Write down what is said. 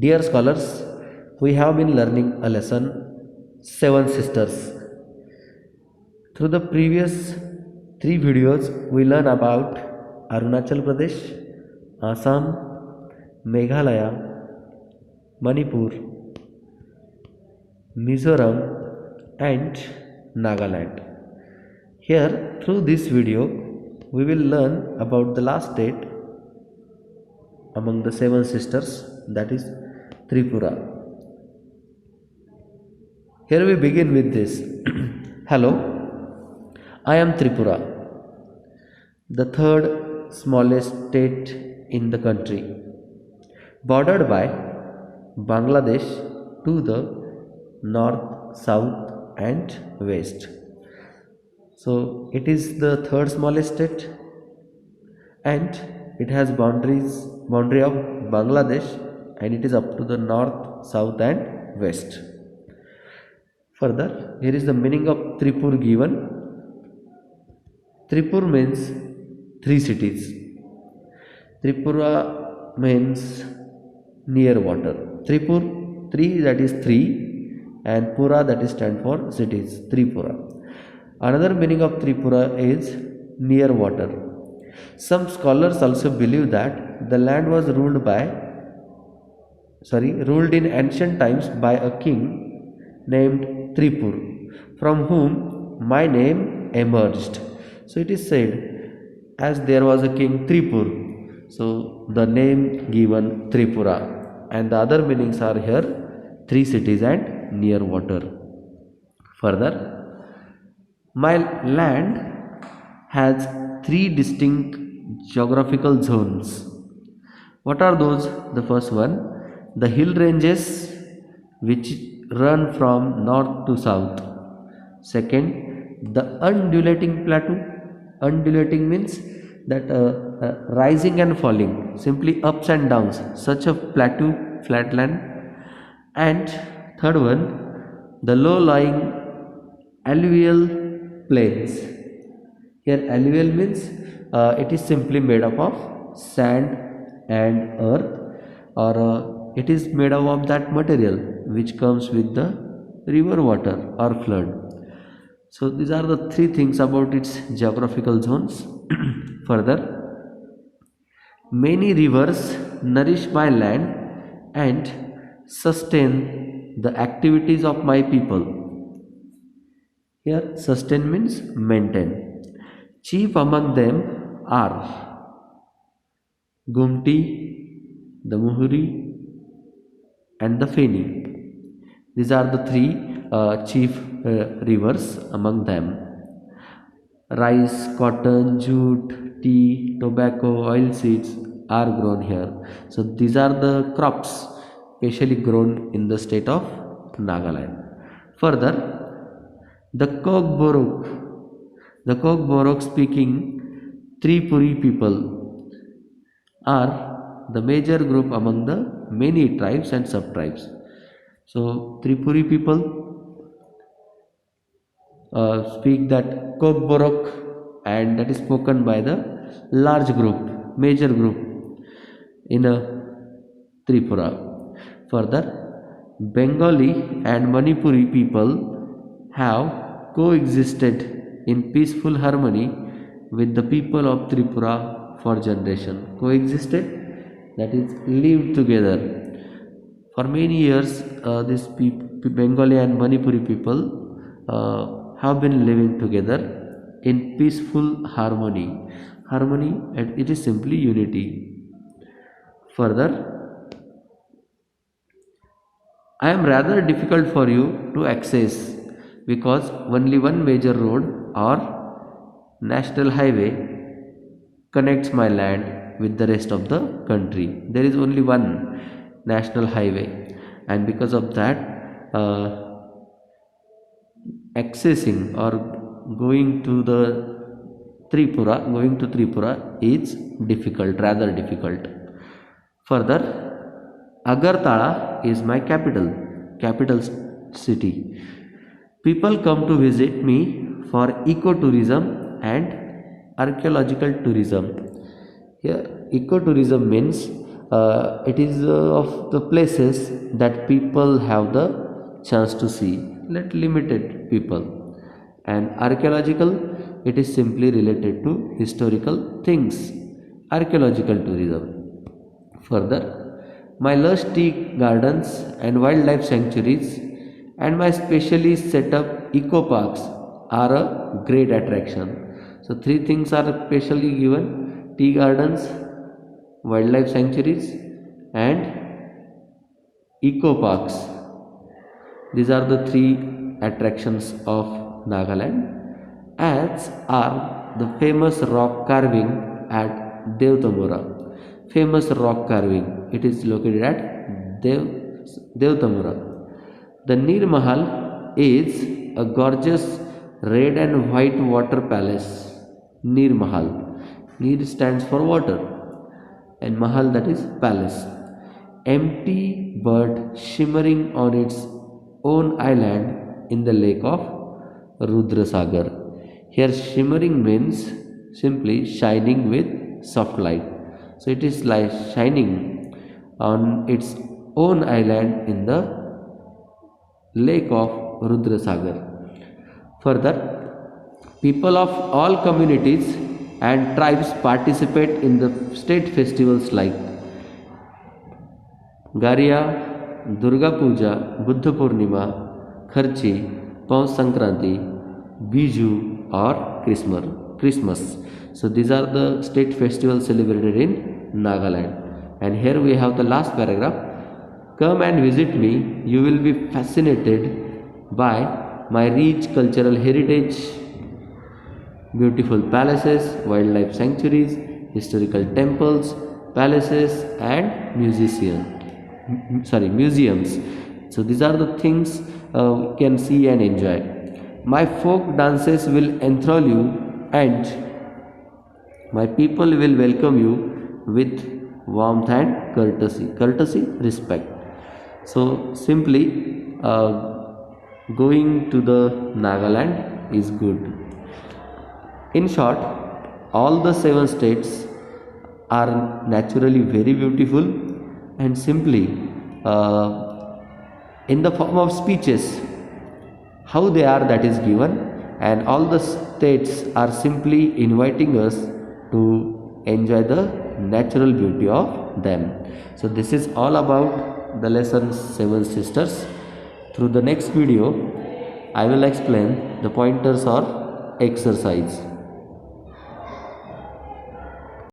Dear scholars, we have been learning a lesson Seven Sisters. Through the previous three videos, we learn about Arunachal Pradesh, Assam, Meghalaya, Manipur, Mizoram, and Nagaland. Here, through this video, we will learn about the last state among the seven sisters, that is Tripura. Here we begin with this. Hello, I am Tripura, the third smallest state in the country, bordered by Bangladesh to the north, south, and west. So it is the third smallest state, and it has boundary of Bangladesh, and it is up to the north, south, and west. Further, here is the meaning of Tripur given. Tripur means three cities. Tripura means near water. Tripur, three, that is three, and Pura, that is stand for cities. Tripura. Another meaning of Tripura is near water. Some scholars also believe that the land was ruled in ancient times by a king named Tripur, from whom my name emerged. So it is said, as there was a king Tripur, so the name given Tripura, and the other meanings are here three cities and near water. Further, my land has three distinct geographical zones. What are those? The first one, the hill ranges which run from north to south. Second, the undulating plateau. Undulating means that rising and falling, simply ups and downs, such a plateau, flatland. And third one, the low-lying alluvial plains. Here alluvial means it is simply made up of sand and earth, or it is made up of that material which comes with the river water or flood. So these are the three things about its geographical zones. Further, many rivers nourish my land and sustain the activities of my people. Here sustain means maintain. Chief among them are Gumti, the Muhuri, and the Feni. These are the three chief rivers among them. Rice, cotton, jute, tea, tobacco, oilseeds are grown here. So these are the crops specially grown in the state of Nagaland. Further, the Kokborok speaking Tripuri people are the major group among the many tribes and sub-tribes. So Tripuri people speak that Kokborok, and that is spoken by the large group, major group in a Tripura. Further, Bengali and Manipuri people have coexisted in peaceful harmony with the people of Tripura for generation. Coexisted, that is lived together. For many years, these Bengali and Manipuri people have been living together in peaceful harmony. Harmony, it is simply unity. Further, I am rather difficult for you to access because only one major road or national highway connects my land with the rest of the country. There is only one national highway, and because of that, accessing or going to Tripura is difficult, rather difficult. Further, Agartala is my capital city. People come to visit me for ecotourism and archaeological tourism. Here, ecotourism means It is of the places that people have the chance to see, let limited people. And archaeological, it is simply related to historical things, archaeological tourism. Further, my lush tea gardens and wildlife sanctuaries and my specially set up eco parks are a great attraction. So three things are specially given: tea gardens, wildlife sanctuaries, and eco parks. These are the three attractions of Nagaland, as are the famous rock carving at Devtamura. Famous rock carving, it is located at Devtamura. The Neer Mahal is a gorgeous red and white water palace. Neer Mahal. Neer stands for water and Mahal, that is palace. Empty but shimmering on its own island in the lake of Rudrasagar. Here shimmering means simply shining with soft light. So it is like shining on its own island in the lake of Rudrasagar. Further, people of all communities and tribes participate in the state festivals like Garia, Durga Puja, Buddha Purnima, Kharchi, Paus Sankranti, Biju or Christmas. So these are the state festivals celebrated in Nagaland. And here we have the last paragraph. Come and visit me. You will be fascinated by my rich cultural heritage, beautiful palaces, wildlife sanctuaries, historical temples, palaces and museums. So these are the things you can see and enjoy. My folk dances will enthrall you and my people will welcome you with warmth and courtesy, respect. So simply going to the Nagaland is good. In short, all the 7 states are naturally very beautiful, and simply in the form of speeches, how they are, that is given, and all the states are simply inviting us to enjoy the natural beauty of them. So this is all about the lesson 7 sisters. Through the next video, I will explain the pointers or exercise.